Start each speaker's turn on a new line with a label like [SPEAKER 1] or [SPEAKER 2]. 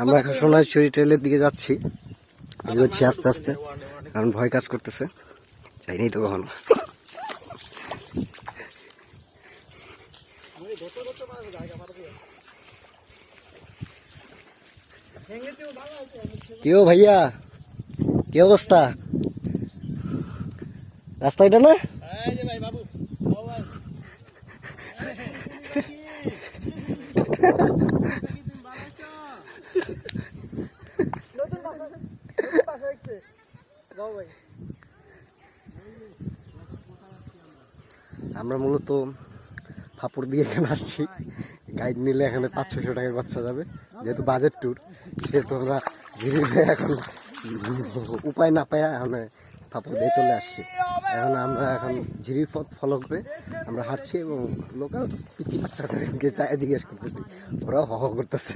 [SPEAKER 1] আমরা এখন সোনাঝুরি ট্রেলের দিকে যাচ্ছি, এগোচ্ছি আস্তে আস্তে, কারণ ভয় কাজ করতেছে, যাইনি তো কখনো। কেউ ভাইয়া, কি অবস্থা? রাস্তা এটা না? আমরা মূলত ফাপুর দিয়ে এখানে আসছি, গাইড নিলে এখানে 500-600 টাকার বাচ্চা যাবে, যেহেতু বাজেট ট্যুর, সেহেতু আমরা এখন উপায় না পাই এখন ফাপুর দিয়ে চলে আসছি। এখন ঝিরির পথ ফলো করে আমরা হাঁটছি এবং লোকাল পিচি বাচ্চাদেরকে জিজ্ঞেস করতেছি, ওরাও হ করতেছে।